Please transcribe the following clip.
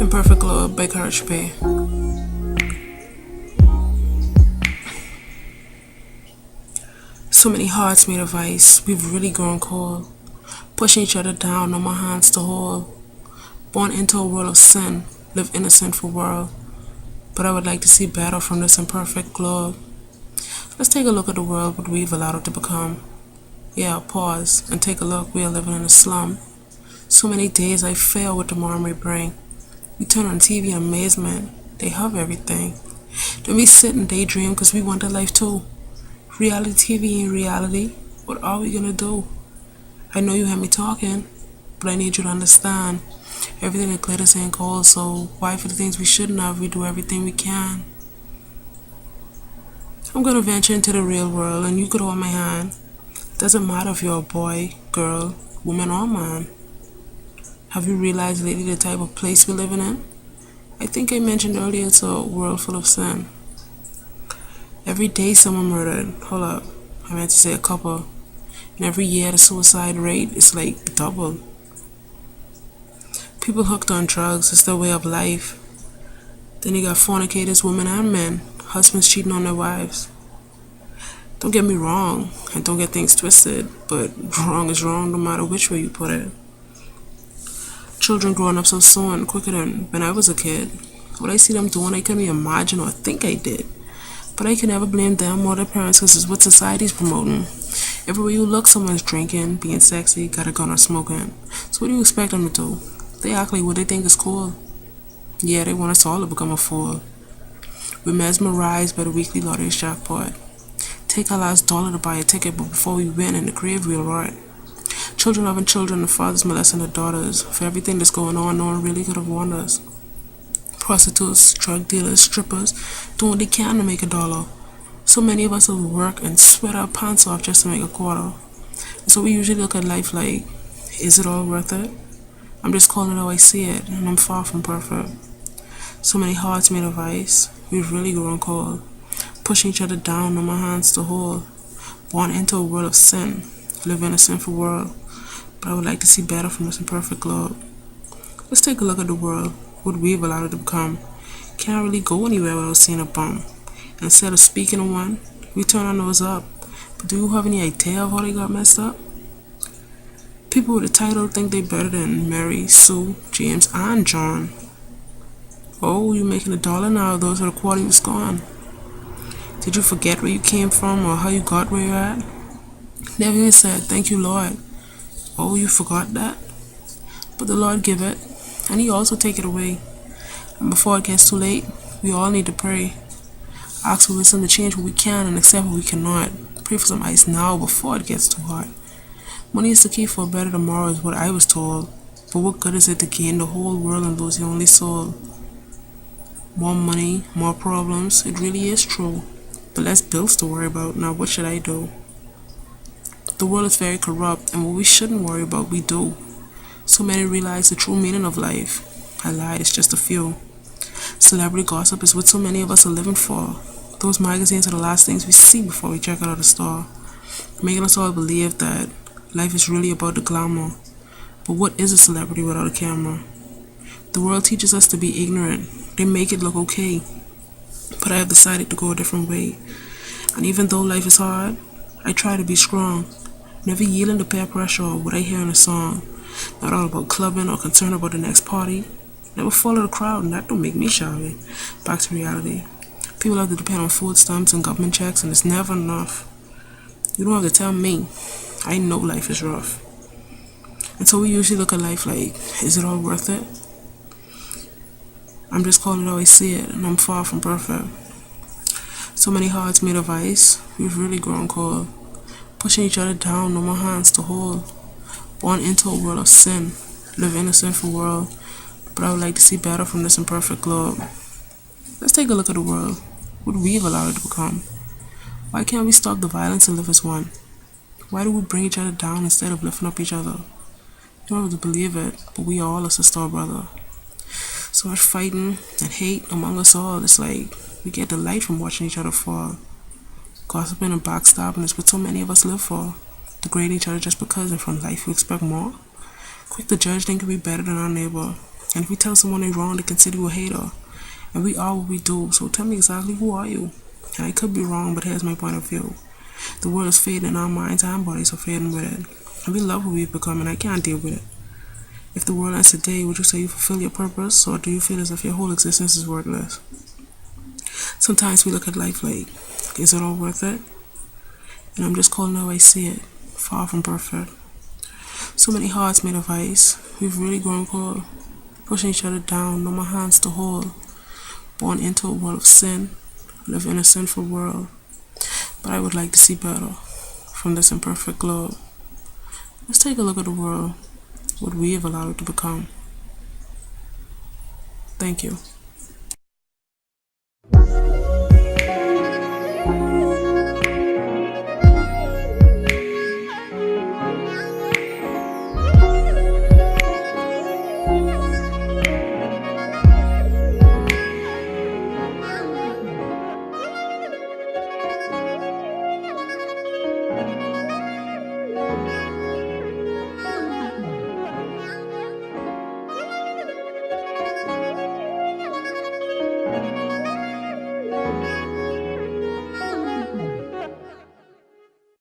Imperfect Love by Courage Bay. So many hearts made of ice, we've really grown cold. Pushing each other down, no more hands to hold. Born into a world of sin, live in a sinful world. But I would like to see better from this imperfect globe. Let's take a look at the world what we've allowed it to become. Yeah, pause and take a look, we are living in a slum. So many days I fail what tomorrow may bring. We turn on TV in amazement, they have everything. Then we sit and daydream cause we want that life too. Reality TV ain't reality, what are we gonna do? I know you had me talking, but I need you to understand. Everything that glitters ain't gold, so why for the things we shouldn't have, we do everything we can. I'm gonna venture into the real world and you could hold my hand. Doesn't matter if you're a boy, girl, woman or man. Have you realized lately the type of place we're living in? I think I mentioned earlier it's a world full of sin. Every day someone murdered. Hold up, I meant to say a couple. And every year the suicide rate is like double. People hooked on drugs, it's their way of life. Then you got fornicators, women and men. Husbands cheating on their wives. Don't get me wrong, and don't get things twisted, but wrong is wrong no matter which way you put it. Children growing up so soon, quicker than when I was a kid. What I see them doing, I couldn't even imagine or think I did. But I can never blame them or their parents because it's what society's promoting. Everywhere you look, someone's drinking, being sexy, got a gun or smoking. So what do you expect them to do? They act like what they think is cool. Yeah, they want us all to become a fool. We're mesmerized by the weekly lottery jackpot. Take our last dollar to buy a ticket, but before we win in the grave we'll rot. Children loving children, the fathers molesting their daughters. For everything that's going on, no one really could have warned us. Prostitutes, drug dealers, strippers, doing what they can to make a dollar. So many of us will work and sweat our pants off just to make a quarter. And so we usually look at life like, is it all worth it? I'm just calling it how I see it, and I'm far from perfect. So many hearts made of ice, we've really grown cold. Pushing each other down, no more hands to hold. Born into a world of sin, live in a sinful world. But I would like to see better from this imperfect globe. Let's take a look at the world, what we've allowed it to become. Can't really go anywhere without seeing a bum. And instead of speaking to one, we turn our nose up. But do you have any idea of how they got messed up? People with a title think they're better than Mary, Sue, James, and John. Oh, you're making $1 now, those are the quarter you was gone. Did you forget where you came from or how you got where you're at? Never even said, thank you, Lord. Oh, you forgot that? But the Lord give it, and He also take it away. And before it gets too late, we all need to pray. Ask for wisdom to change what we can and accept what we cannot. Pray for some ice now before it gets too hot. Money is the key for a better tomorrow is what I was told. But what good is it to gain the whole world and lose your only soul? More money, more problems, it really is true. But less bills to worry about, now what should I do? The world is very corrupt, and what we shouldn't worry about, we do. So many realize the true meaning of life. I lied, it's just a few. Celebrity gossip is what so many of us are living for. Those magazines are the last things we see before we check out of the store, making us all believe that life is really about the glamour. But what is a celebrity without a camera? The world teaches us to be ignorant. They make it look okay. But I have decided to go a different way. And even though life is hard, I try to be strong. Never yielding to peer pressure or what I hear in a song. Not all about clubbing or concerned about the next party. Never follow the crowd, and that don't make me shy. Back to reality. People have to depend on food stamps and government checks, and it's never enough. You don't have to tell me. I know life is rough. And so we usually look at life like, is it all worth it? I'm just calling it how I see it, and I'm far from perfect. So many hearts made of ice, we've really grown cold. Pushing each other down, no more hands to hold. Born into a world of sin, live in a sinful world. But I would like to see better from this imperfect globe. Let's take a look at the world, what we've allowed it to become. Why can't we stop the violence and live as one? Why do we bring each other down instead of lifting up each other? You don't have to believe it, but we are all a sister or brother. So much fighting and hate among us all, it's like we get delight from watching each other fall. Gossiping and backstabbing is what so many of us live for. Degrading each other just because, and from life we expect more. Quick to judge, think we be better than our neighbor. And if we tell someone they're wrong, they consider you a hater. And we are what we do, so tell me exactly who are you? And I could be wrong, but here's my point of view. The world is fading, our minds and bodies are fading with it. And we love who we've become, and I can't deal with it. If the world ends today, would you say you fulfill your purpose, or do you feel as if your whole existence is worthless? Sometimes we look at life like, is it all worth it? And I'm just calling how I see it, far from perfect. So many hearts made of ice, we've really grown cold, pushing each other down, no more hands to hold. Born into a world of sin, live in a sinful world. But I would like to see better from this imperfect globe. Let's take a look at the world, what we have allowed it to become. Thank you.